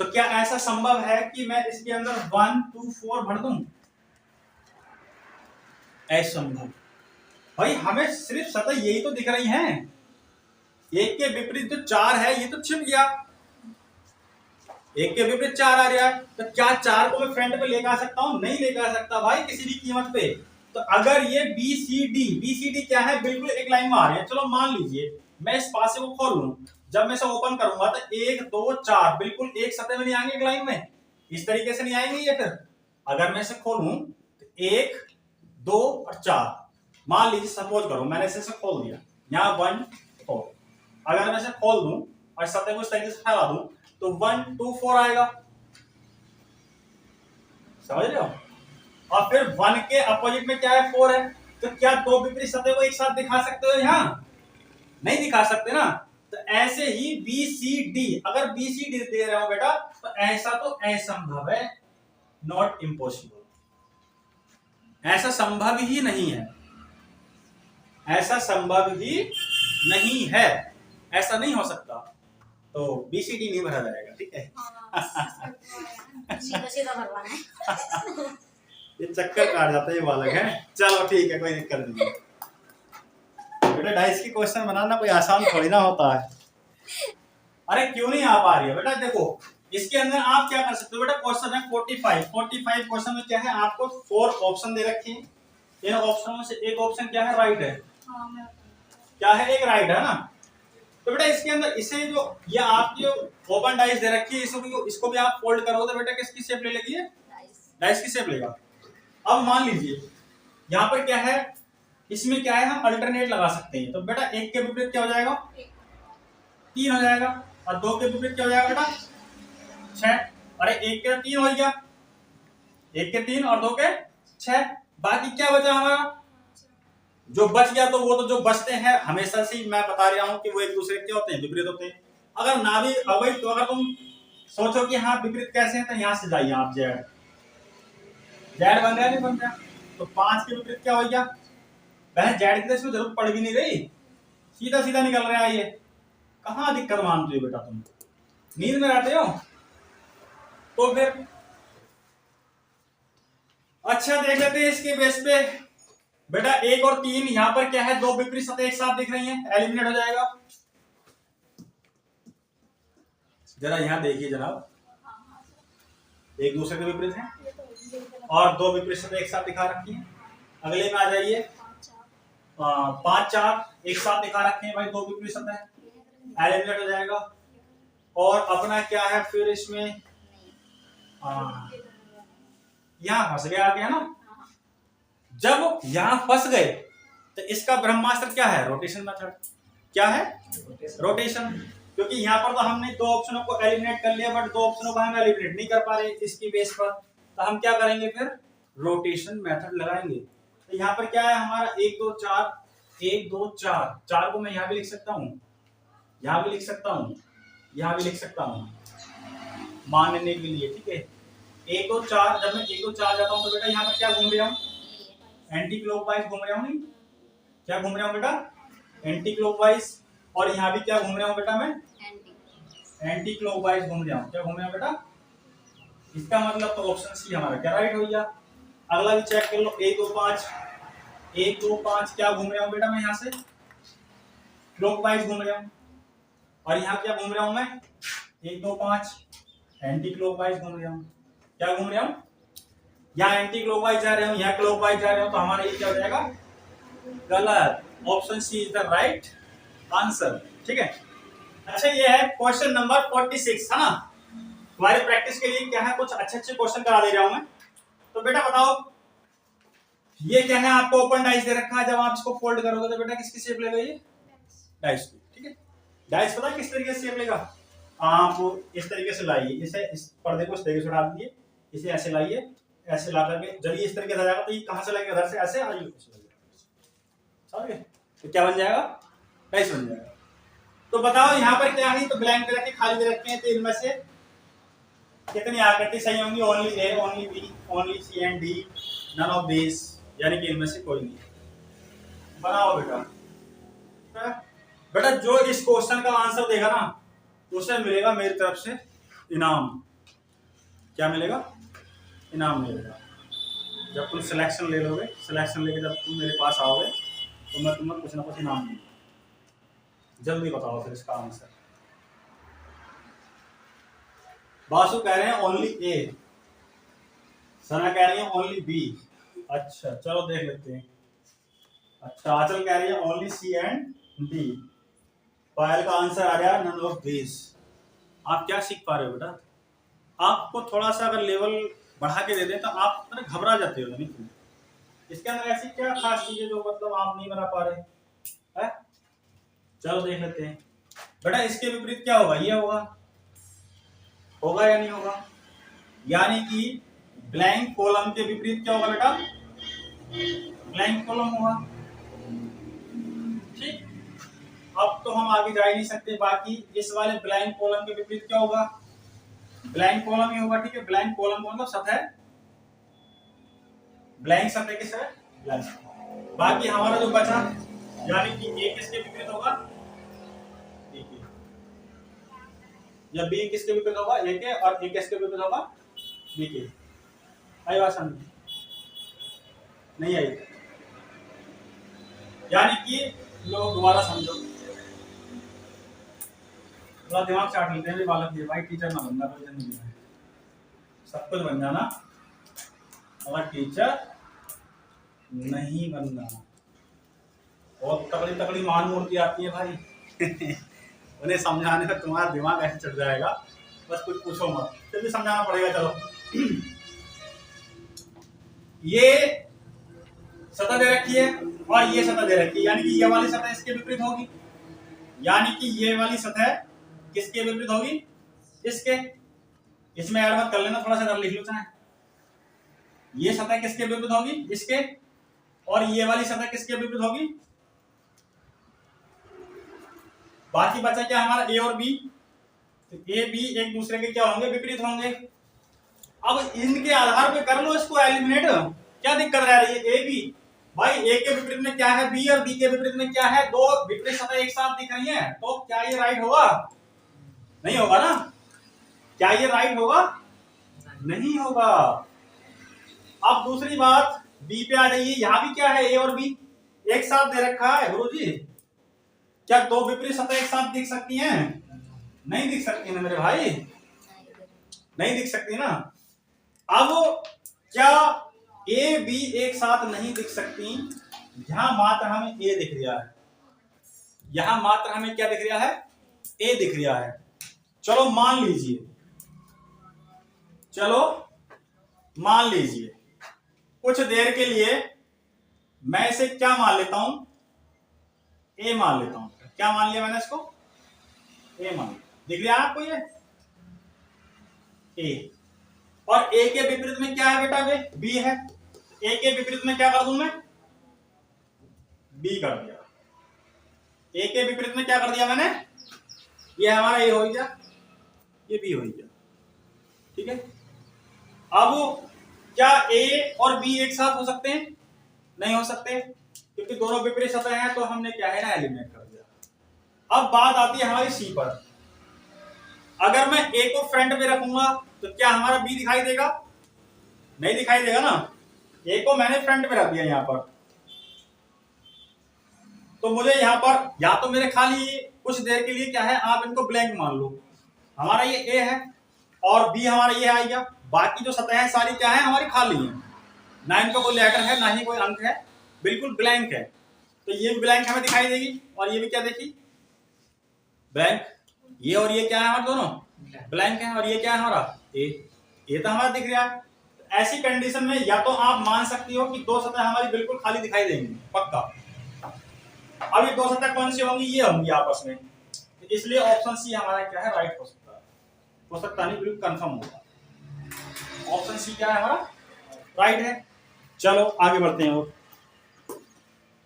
तो क्या ऐसा संभव है कि मैं इसके अंदर 1 2 4 भर दूं, असंभव। भाई हमें सिर्फ सतह यही तो दिख रही है, एक के विपरीत जो 4 है ये तो छिप गया, एक के विपरीत 4 आ रहा है। तो क्या 4 को मैं फ्रंट पे लेकर आ सकता हूं, नहीं लेकर आ सकता भाई किसी भी कीमत पे। तो अगर ये बी सी डी क्या है, बिल्कुल एक लाइन में आ रहे हैं। चलो मान लीजिए मैं इस पासे को खोल लूं, जब मैं इसे ओपन करूंगा तो 1 2 4 बिल्कुल एक सतह में नहीं आएंगे, एक लाइन में इस तरीके से नहीं आएंगे ये। फिर अगर मैं इसे खोलूं तो 1 2 और 4, मान लीजिए सपोज करो मैंने इसे खोल दिया, यहाँ 1 4, अगर मैं इसे खोल दूं और सतह को इस तरीके से फैला दूं तो 1 2 4 आएगा, समझ रहे हो। और फिर 1 के अपोजिट में क्या है 4 है, तो क्या दो विपरीत सतह को एक साथ दिखा सकते हो यहाँ? नहीं दिखा सकते ना। तो ऐसे ही बी सी डी, अगर बी सी डी दे रहे हो बेटा तो ऐसा तो असंभव है, नॉट इम्पॉसिबल, ऐसा संभव ही नहीं है, ऐसा संभव ही नहीं है, ऐसा नहीं हो सकता। तो बीसीडी नहीं भरा जाएगा, ठीक है। सीधा सीधा भरवाना है। ये चक्कर काट जाता है, ये बालक है। चलो ठीक है, कोई दिक्कत नहीं है। बेटा डाइस की क्वेश्चन बनाना कोई आसान थोड़ी ना होता है। अरे क्यों नहीं आ पा रही है बेटा? देखो इसके अंदर आप क्या कर सकते हो बेटा, क्वेश्चन है 45 क्वेश्चन में क्या है, आपको 4 ऑप्शन दे रखे हैं। इन ऑप्शनों से एक ऑप्शन क्या है, राइट है, क्या है, एक राइट है ना। तो बेटा इसके अंदर इसे जो ये आपकी ओपन डाइस दे रखी है, इसको भी आप फोल्ड करोगे तो बेटा किसकी शेप ले लेगी? डाइस की शेप लेगा। अब मान लीजिए यहाँ पर क्या है, इसमें क्या है, हम अल्टरनेट लगा सकते हैं। तो बेटा 1 के विपरीत क्या हो जाएगा, 3 हो जाएगा, और 2 के विपरीत क्या हो जाएगा बेटा, 6। अरे 1 के 3 हो गया, 1 के 3 और 2 के 6, बाकी क्या बचा हमारा, जो बच गया तो वो तो जो बचते हैं हमेशा से मैं बता रहा हूं कि वो एक दूसरे के होते हैं, विपरीत होते हैं। अगर ना भी अवैध तो अगर तुम सोचो कि हाँ विपरीत कैसे हैं, तो यहां से जाइए आप, जेड बन रहा है, नहीं बन रहा, तो 5 के विपरीत क्या हो गया, पहले जेड की इसमें जरूरत पड़ भी नहीं रही, सीधा सीधा निकल रहा है। ये कहाँ दिक्कत मानते हो बेटा, तुम नींद में रहते हो? तो फिर अच्छा देख लेते हैं इसके बेस पे। बेटा 1 और 3 यहाँ पर क्या है, दो विपरीत सतह एक साथ दिख रही हैं, एलिमिनेट हो जाएगा। जरा यहाँ देखिए जनाब, एक दूसरे के विपरीत हैं और दो विपरीत सतह एक साथ दिखा रखी हैं। अगले में आ जाइए, 5 4 एक साथ दिखा रखे हैं भाई, दो विपरीत सतह, एलिमिनेट हो जाएगा। और अपना क्या है फिर इसमें, यहाँ फंस गया आगे, है ना। जब यहां फंस गए तो इसका ब्रह्मास्त्र क्या है, रोटेशन मेथड। क्या है, रोटेशन। क्योंकि यहाँ पर तो हमने दो ऑप्शनों को एलिमिनेट कर लिया, बट दो ऑप्शनों को हम एलिमिनेट नहीं कर पा रहे इसकी बेस पर, तो हम क्या करेंगे फिर, रोटेशन मेथड लगाएंगे। तो यहाँ पर क्या है हमारा, 1 2 4, 1 2 4, 4 को मैं यहाँ भी लिख सकता हूँ, यहाँ भी लिख सकता हूँ, यहाँ भी लिख सकता हूँ मानने के लिए, ठीक है। 1 2 4, जब मैं 1 2 4 जाता हूँ तो बेटा यहाँ पर क्या घूम रहा हूँ, एंटी क्लॉकवाइज घूम रहा हूँ। क्या घूम रहा हूँ बेटा, एंटी क्लॉकवाइज। और यहाँ भी क्या घूम रहा हूँ बेटा, मैं एंटी क्लॉकवाइज घूम रहा हूँ। क्या घूम रहा हूँ बेटा, इसका मतलब तो ऑप्शन सी हमारा क्या राइट हो गया। अगला भी चेक कर लो, 1 2 5, 1 2 5 क्या घूम रहा हूँ बेटा, मैं यहाँ से क्लॉकवाइज घूम रहा हूँ। और यहाँ क्या घूम रहा हूँ मैं, 1 2 5 एंटी क्लॉकवाइज घूम रहा हूँ। क्या घूम रहा हूँ, यहाँ एंटी क्लॉकवाइज जा रहे हो, यहाँ क्लॉकवाइज जा रहे हो, तो हमारा ये क्या हो जाएगा, गलत। Option C is the right answer, ठीक है। अच्छा ये है क्वेश्चन नंबर 46, है ना। तुम्हारी प्रैक्टिस के लिए क्या है, कुछ अच्छे अच्छे क्वेश्चन करा दे रहा हूं मैं। तो बेटा बताओ, ये क्या है, आपको ओपन डाइस दे रखा है, जब आप इसको फोल्ड करोगे तो बेटा किसकी शेप लेगा, ये डाइस की, ठीक है। डाइस पता है किस तरीके से शेप लेगा, आप इस तरीके से लाइए, इसे इस पर्दे को इस तरीके से उठा दीजिए, इसे ऐसे लाइए, ऐसे ला करके जब ये इस तरीके से आ जाएगा तो ये कहां से लगेगा, इधर से ऐसे आइए, समझ गए। तो क्या बन जाएगा, डाइस बन जाएगा। तो बताओ यहाँ पर क्या है, तो ब्लैंक दे रखे, खाली दे रखे हैं, तो इनमें से कितनी आकृति सही होंगी, only A, only B, only C and D, none of this, यानी कि इनमें से कोई नहीं। बनाओ बेटा। बेटा जो इस क्वेश्चन का आंसर देगा ना, उसे मिलेगा मेरी तरफ से इनाम। क्या मिलेगा, इनाम मिलेगा। जब तुम सिलेक्शन ले लोगे, सिलेक्शन लेके जब तुम मेरे पास आओगे तो मैं तुम्हें कुछ ना कुछ इनाम दूंगा। जल्दी बताओ फिर इसका आंसर। बासु कह रहे हैं ओनली ए, सना कह रही है ओनली बी। अच्छा चलो देख लेते हैं। अच्छा आंचल कह रही है ओनली सी एंड डी। पायल का आंसर आ गया नन ऑफ दिस। आप क्या सीख पा रहे हो बेटा, आपको थोड़ा सा अगर लेवल बढ़ा के दे दें तो आप घबरा जाते हो। नहीं, इसके अंदर ऐसी क्या खास चीज है जो मतलब आप नहीं बना पा रहे हैं? चलो देख लेते हैं। बेटा इसके विपरीत क्या होगा, ये होगा या नहीं होगा? यानी कि ब्लैंक कॉलम के विपरीत क्या होगा बेटा, ब्लैंक कॉलम होगा। ठीक, अब तो हम आगे जा ही नहीं सकते, बाकी इस वाले ब्लैंक कॉलम के विपरीत क्या होगा, ब्लैंक कॉलम ही होगा। ठीक है, ब्लैंक कॉलम मतलब सतह, ब्लैंक सतह किस है, ब्लैंक। बाकी हमारा जो बचा, यानी कि ए किसके विपरीत होगा, ए के, या बी किसके विपरीत होगा, ए के, और ए किसके विपरीत होगा, बी के। आई बात समझ नहीं आई? यानी कि लोग दोबारा समझो, थोड़ा दिमाग चाट लेते हैं बालक ये, भाई टीचर ना बनना, कोई नहीं है, सब कुछ बन जाना मगर टीचर नहीं बनना। और तगड़ी तगड़ी मान मूर्ति आती है भाई उन्हें समझाने में तुम्हारा दिमाग ऐसे चढ़ जाएगा, बस कुछ पूछो मत, फिर भी समझाना पड़ेगा। चलो ये सतह दे रखी है और ये सतह दे रखी है, यानी कि ये वाली सतह इसके विपरीत होगी, यानी कि ये वाली सतह किसके विपरीत होगी, इसके। इसमें ऐड मत कर लेना, थोड़ा सा कर लिख लो चाहे। ये सतह किसके विपरीत होगी, इसके, और ये वाली सतह किसके विपरीत होगी। बाकी बचा क्या हमारा, ए और बी। तो ए बी एक दूसरे के क्या होंगे, विपरीत होंगे। अब इनके आधार पे कर लो इसको एलिमिनेट, क्या दिक्कत रह रही है। ए बी, भाई ए के विपरीत में क्या है, बी, और बी के विपरीत में क्या है, दो विपरीत सतह एक साथ दिख रही हैं, तो क्या ये राइट होगा, नहीं होगा ना। क्या ये राइट होगा, नहीं होगा। अब दूसरी बात बी पे आ जाइए, यहां भी क्या है, ए और बी एक साथ दे रखा है गुरुजी, क्या दो विपरीत सतह एक साथ दिख सकती हैं, नहीं दिख सकती ना मेरे भाई, नहीं दिख सकती ना। अब क्या ए बी एक साथ नहीं दिख सकती, यहां मात्र हमें ए दिख रहा है, यहां मात्र हमें क्या दिख रहा है, ए दिख रहा है। चलो मान लीजिए, चलो मान लीजिए कुछ देर के लिए मैं इसे क्या मान लेता हूं, ए मान लेता हूं। क्या मान लिया मैंने इसको, ए मान लिया। दिख रहा है आपको ये ए, और ए के विपरीत में क्या है बेटा, वे बी है। ए के विपरीत में क्या कर दूं मैं, बी कर दिया। ए के विपरीत में क्या कर दिया मैंने, ये हमारा ए हो गया, ये बी हो गया। ठीक है, अब क्या ए और बी एक साथ हो सकते हैं, नहीं हो सकते, क्योंकि दोनों विपरीत सतह हैं, तो हमने क्या है ना, एलिमिनेट कर दिया। अब बात आती है हमारी सी पर। अगर मैं ए को फ्रंट पे रखूंगा तो क्या हमारा बी दिखाई देगा, नहीं दिखाई देगा ना। ए को मैंने फ्रंट पे रख दिया यहां पर, तो मुझे यहां पर या तो मेरे खाली कुछ देर के लिए क्या है, आप इनको ब्लैंक मान लो, हमारा ये ए है और बी हमारा ये आएगा। बाकी जो सतह है सारी क्या है, हमारी खाली है, ना इनका कोई लेटर है ना ही कोई अंक है, बिल्कुल ब्लैंक है। तो ये भी ब्लैंक हमें दिखाई देगी, और ये भी क्या देखी, ब्लैंक। ये और ये क्या है, हमारे दोनों ब्लैंक है, और ये क्या है हमारा ए तो हमारा दिख रहा है। ऐसी कंडीशन में या तो आप मान सकती हो कि दो सतह हमारी बिल्कुल खाली दिखाई देंगी पक्का। अब ये दो सतह कौन सी होंगी, ये होंगी आपस में, तो इसलिए ऑप्शन सी हमारा क्या है, राइट हो सकता नहीं, बिल्कुल कंफर्म होगा। ऑप्शन सी क्या है हमारा, राइट है। चलो आगे बढ़ते हैं, और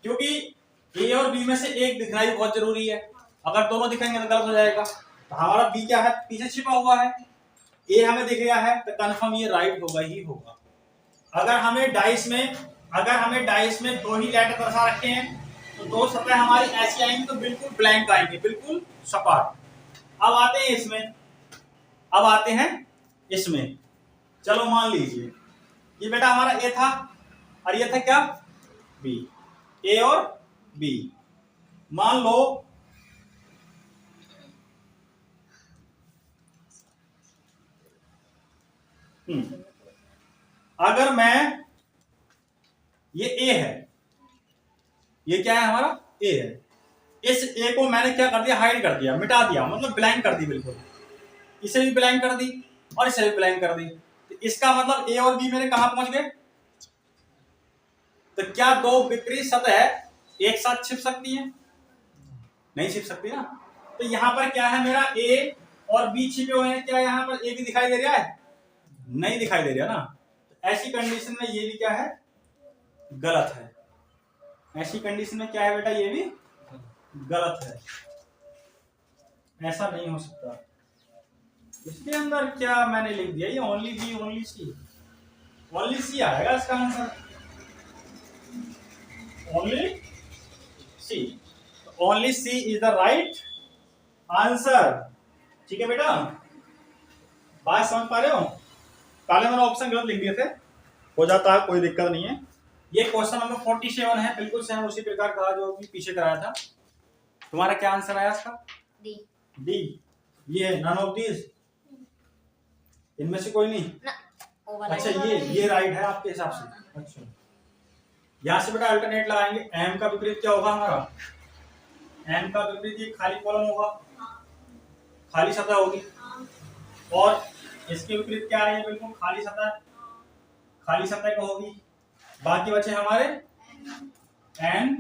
क्योंकि ए और बी में से एक दिखना ही बहुत जरूरी है, अगर दोनों दिखेंगे तो गलत हो जाएगा। तो हमारा बी क्या है, पीछे छिपा हुआ है, ए हमें दिख रहा है, तो कंफर्म ये राइट होगा ही होगा। अगर हमें डाइस में दो ही लेटर दर्शा रखे हैं, तो दो सतह हमारी ऐसी आएंगी तो बिल्कुल ब्लैंक आएंगे, बिल्कुल सपाट। अब आते हैं इसमें। चलो मान लीजिए ये बेटा हमारा ए था, और ये था क्या, बी, ए और बी। मान लो अगर मैं, ये ए है, ये क्या है हमारा, ए है, इस ए को मैंने क्या कर दिया, हाइड कर दिया, मिटा दिया, मतलब ब्लैंक कर दी बिल्कुल। इसे भी ब्लैंक कर दी और इसे भी ब्लैंक कर दी, तो इसका मतलब ए और बी मेरे कहां पहुंच गए। तो क्या दो विपरीत सतह एक साथ छिप सकती है, नहीं छिप सकती ना। तो यहाँ पर क्या है, मेरा ए और बी छिपे हुए हैं। क्या यहाँ पर ए भी दिखाई दे रहा है? नहीं दिखाई दे रहा ना। तो ऐसी कंडीशन में ये भी क्या है, गलत है। ऐसी कंडीशन में क्या है बेटा, ये भी गलत है। ऐसा नहीं हो सकता। इसके अंदर क्या मैंने लिख दिया, ये only B only C, only C आएगा इसका answer, only C. Only C is the right answer. ठीक है बेटा, बात समझ पा रहे हो? पहले मैंने ऑप्शन गलत लिख दिए थे, हो जाता है, कोई दिक्कत नहीं है। ये क्वेश्चन नंबर 47 है, बिल्कुल सेम उसी प्रकार का जो भी पीछे कराया था। तुम्हारा क्या आंसर आया इसका? डी। डी। ये नन ऑफ दीज, इनमें से कोई नहीं। अच्छा, ये राइट है आपके हिसाब से। अच्छा, यहां से बेटा अल्टरनेट लगाएंगे। एम का विपरीत क्या होगा हमारा? एम का विपरीत ये खाली कॉलम होगा, खाली सतह होगी। और इसके विपरीत क्या है? बिल्कुल खाली सतह, खाली सतह का होगी। बाकी बचे हमारे एन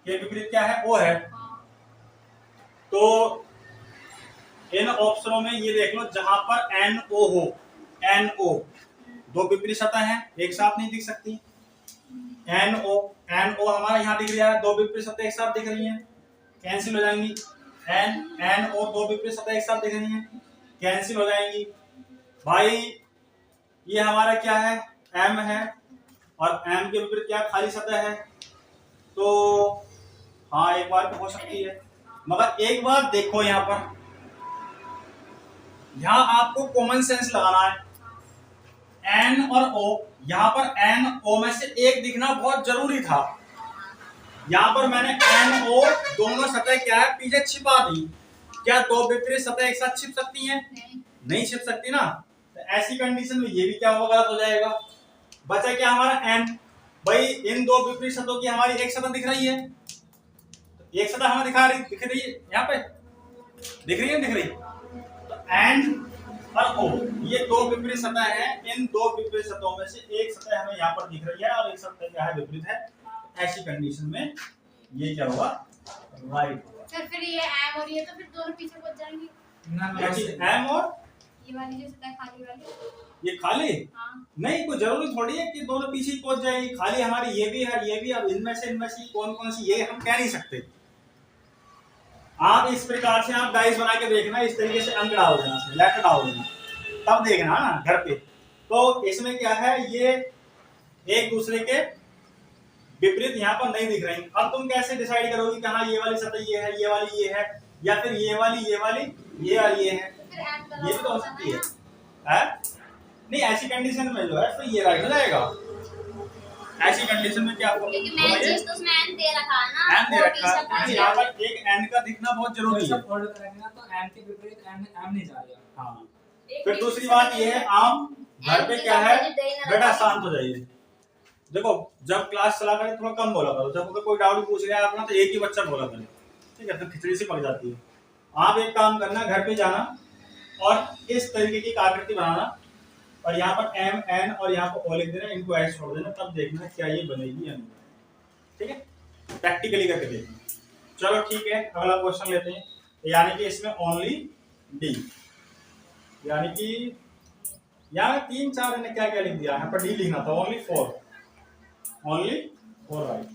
के विपरीत क्या है? ओ है। तो इन ऑप्शनों में ये देख लो जहां पर एन ओ हो, एन ओ, दो विपरीत सतह हैं, एक साथ नहीं दिख सकती। एन ओ हमारा यहाँ दिख रहा है, दो विपरीत सतह एक साथ दिख रही हैं, कैंसिल हो जाएंगी। एन ओ, दो विपरीत सतह एक साथ दिख रही हैं, कैंसिल हो जाएंगी। भाई ये हमारा क्या है? एम है, और एम के विपरीत क्या? खाली सतह है। तो हाँ, एक बार तो हो सकती है, मगर एक बात देखो, यहाँ पर यहाँ आपको कॉमन सेंस लगाना है। एन और ओ, यहाँ पर एन ओ में से एक दिखना बहुत जरूरी था। यहाँ पर मैंने एन ओ दोनों सतह क्या है, पीछे छिपा दी। क्या दो विपरीत सतह एक साथ छिप सकती हैं? नहीं छिप सकती ना। तो ऐसी कंडीशन में ये भी क्या होगा? गलत हो जाएगा। बचा क्या हमारा एन। भाई इन दो विपरीत सतहों की हमारी एक सतह दिख रही है, एक सतह हमें दिख रही है, यहाँ पे दिख रही है, दिख रही। तो एन और ओ, ये दो विपरीत सतह है। इन दो विपरीत सतहों में से एक सतह हमें यहाँ पर दिख रही है और एक सतह क्या है? विपरीत है। ऐसी कंडीशन में ये क्या होगा? राइट होगा। सर फिर ये एम और ये तो फिर दोनों पीछे पहुंच जाएंगे। ना एम और ये वाली जो सतह खाली वाली, ये खाली? हाँ। नहीं, कोई जरूरी थोड़ी है कि दोनों पीछे ही पहुंच जाएगी। खाली हमारी ये भी है, ये भी। अब इनमें से कौन कौन सी, ये हम कह नहीं सकते। आप इस प्रकार से आप डाइस बना के देखना, इस तरीके से अंक डाल देना, लेटर डाल देना, तब देखना ना घर पे। तो इसमें क्या है, ये एक दूसरे के विपरीत यहाँ पर नहीं दिख रही। अब तुम कैसे डिसाइड करोगे कि हाँ ये वाली सतह ये है, ये वाली ये है, या फिर ये वाली ये वाली ये वाली ये है? तो फिर एम का ये भी तो हो सकती है? नहीं, ऐसी कंडीशन में जो है तो ये राइट हो जाएगा। ऐसी कंडीशन में क्या आपको लेकिन मैं चीज तो उसमें एन दे रखा है ना, एन दे रखा है, यहाँ पर एक एन का दिखना बहुत जरूरी है। फोल्ड करेंगे ना तो एम के विपरीत एम नहीं जाएगा। हाँ। फिर दूसरी बात ये है, आम घर पे क्या है बेटा, शांत हो जाइए। देखो, जब क्लास चला करें थोड़ा कम बोला करो। जब अगर कोई डाउट पूछ रहा है अपना तो एक ही बच्चा बोला करे, ठीक है? तो खिचड़ी सी पक जाती है। आप एक काम करना, घर पे जाना और इस तरीके की आकृति बनाना, और यहाँ पर एम एन और यहाँ पर ओ लिख देना, इनको ऐसे छोड़ देना, तब देखना क्या ये बनेगी या नहीं। ठीक है, प्रैक्टिकली करके देखना। चलो ठीक है, अगला क्वेश्चन लेते हैं। यानी कि इसमें ओनली डी, यानी कि यहाँ 3 4 ने क्या क्या लिख दिया, यहाँ पर डी लिखना था, ओनली 4 राइट।